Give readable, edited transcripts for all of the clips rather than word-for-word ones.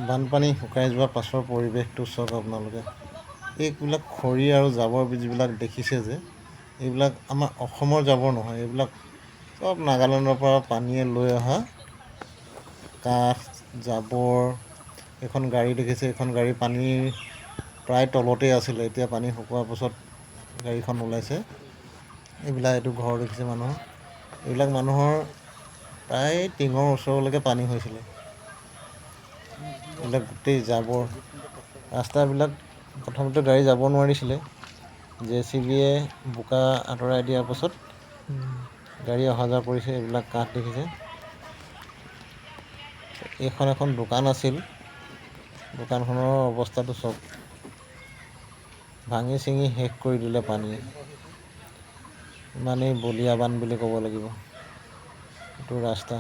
বানপানী শুকাই যোৱা পাছৰ পৰিৱেশটো চাওক আপোনালোকে। এইবিলাক খৰি আৰু জাবৰ যিবিলাক দেখিছে যে, এইবিলাক আমাৰ অসমৰ জাবৰ নহয়, এইবিলাক চব নাগালেণ্ডৰ পৰা পানীয়ে লৈ অহা কাঠ জাবৰ। এখন গাড়ী দেখিছে, এখন গাড়ী পানীৰ প্ৰায় তলতেই আছিলে, এতিয়া পানী শুকোৱাৰ পাছত গাড়ীখন ওলাইছে। এইটো ঘৰ দেখিছে মানুহৰ, এইবিলাক মানুহৰ প্ৰায় টিঙৰ ওচৰলৈকে পানী হৈছিলে। এইবিলাক গোটেই জাবৰ। ৰাস্তাবিলাক প্ৰথমতে গাড়ী যাব নোৱাৰিছিলে, JCBয়ে বোকা আঁতৰাই দিয়াৰ পাছত গাড়ী অহা যোৱা কৰিছে। এইবিলাক কাঠ দেখিছে। এইখন এখন দোকান আছিল, দোকানখনৰ অৱস্থাটো চাওক, ভাঙি চিঙি শেষ কৰি দিলে পানীয়ে। ইমানেই বলিয়াবান বুলি ক'ব লাগিব। এইটো ৰাস্তা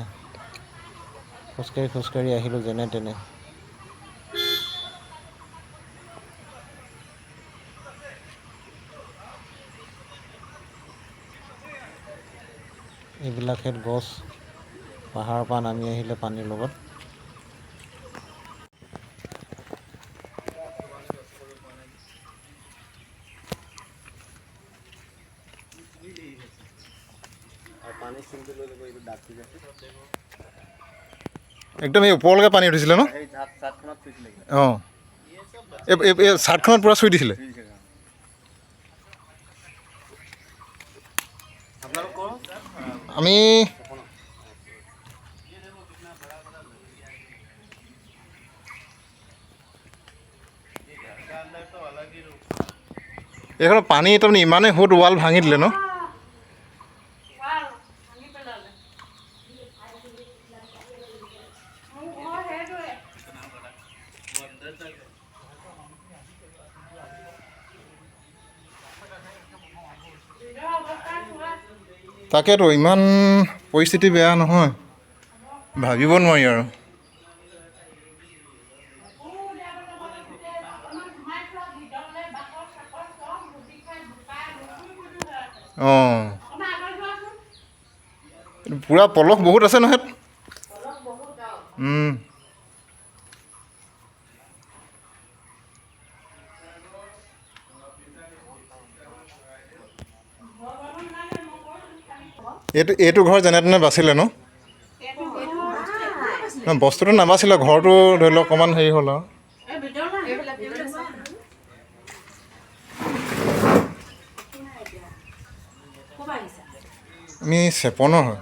খোজকাঢ়ি আহিলোঁ যেনে তেনে। এইবিলাক গছ পাহাৰৰ পৰা নামি আহিলে পানীৰ লগত। একদম এই ওপৰলৈকে পানী উঠিছিলে ন? অঁ, এই চাৰ্টখনত পূৰা চুই দিছিলে। আমি এইখন পানী তাৰমানে ইমানেই সোঁত ৱাল ভাঙি দিলে ন? তাকেতো ইমান পৰিস্থিতি বেয়া নহয়, ভাবিব নোৱাৰি আৰু। অঁ, পূৰা পলস বহুত আছে নহয়। এইটো ঘৰ যেনে তেনে বাচিলে ন? বস্তুটো নাবাছিলে, ঘৰটো ধৰি লওক অকণমান হেৰি হ'ল আৰু। আমি চেপনৰ হয়।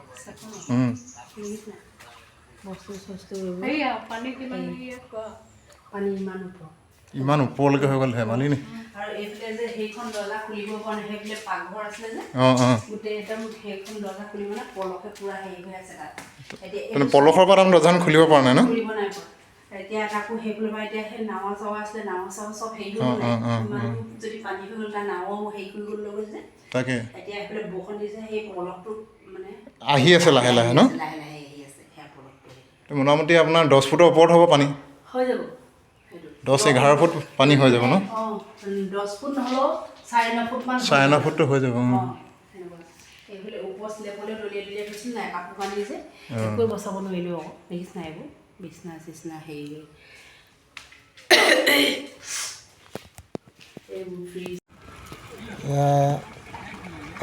ইমান ওপৰলৈকে হৈ গ'ল, ধেমালি নি? অঁ অঁ, পলসৰ পৰা তাৰমানে দৰ্জাখন খুলিব পৰা নাই ন? এতিয়া তাকো সেইফালৰ পৰা এতিয়া সেই নাৱা চাৱা আছিলে, নাৱা চাৱা চব হেৰি হৈ গ'ল। যদি পানী হৈ গ'ল, তাৰ নাও হেৰি কৰি গ'ল লগত যে, তাকে এতিয়া সেইফালে বৰষুণ দিছে, সেই পলহটো মানে আহি আছে লাহে লাহে ন? লাহে লাহে আহি আছে সেয়া পলহটো। মোটামুটি আপোনাৰ 10 ফুটৰ ওপৰত হ'ব পানী। হৈ যাব, 10-11 ফুট পানী হৈ যাব ন? অঁ, 10 ফুট নহ'লেও 9.5 ফুটমান। 9.5 ফুটটো হৈ যাব। এইফালে ওপৰ স্লেপলৈ দলিয়াই থৈছিল নাই, কাপোৰ কানি যে একোৱে বচাব নোৱাৰিলোঁ আকৌ। দেখিছ নাই এইবোৰ বিচনা চিচনা হেৰি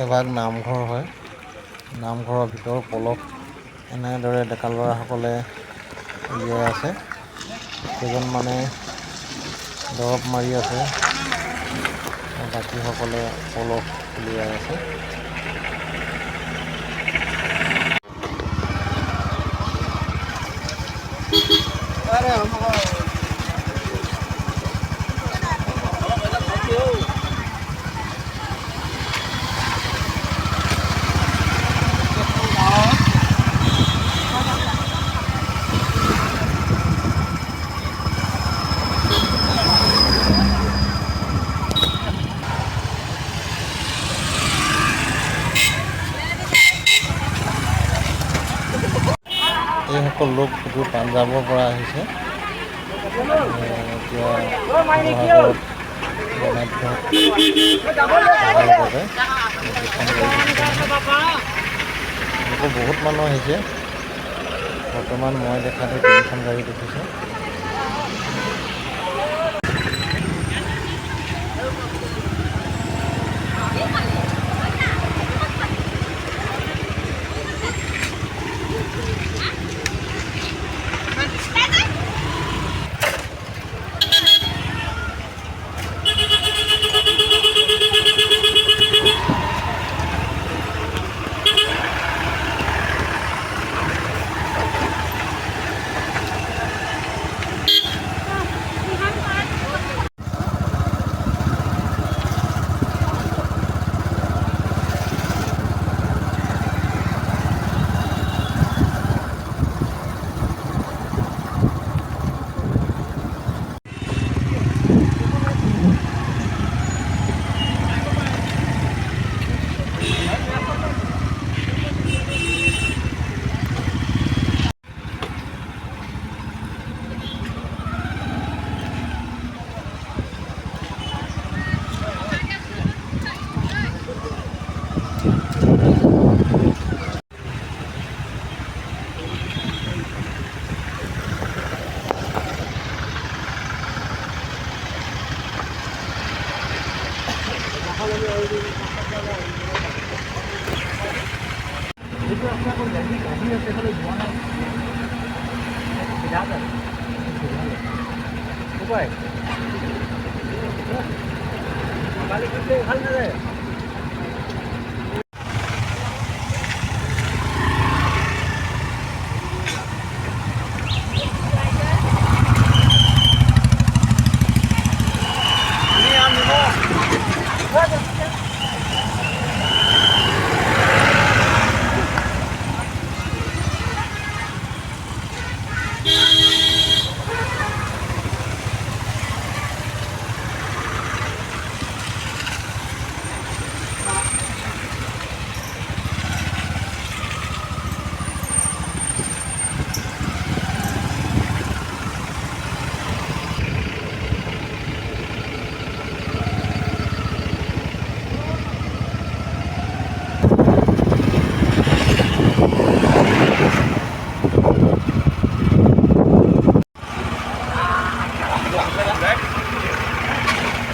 এভাগ নামঘৰ হয়। নামঘৰৰ ভিতৰৰ পলস এনেদৰে ডেকা ল'ৰাসকলে উলিয়াই আছে। কেইজনমানে দৰৱ মাৰি আছে, বাকীসকলে পলস উলিয়াই আছে। এইসকল লোক পাঞ্জাৱৰ পৰা আহিছে। এতিয়া বহুত মানুহ আহিছে। বৰ্তমান মই দেখাতে 3খন গাড়ী দেখিছোঁ।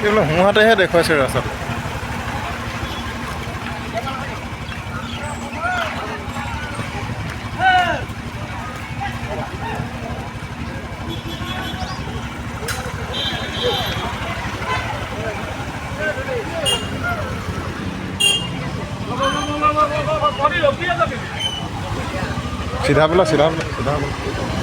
এইবিলাক সোঁহাতেহে দেখুৱাইছে ৰাস্তাত। চিধা বোলা চিধা বোলা চিধা বোলা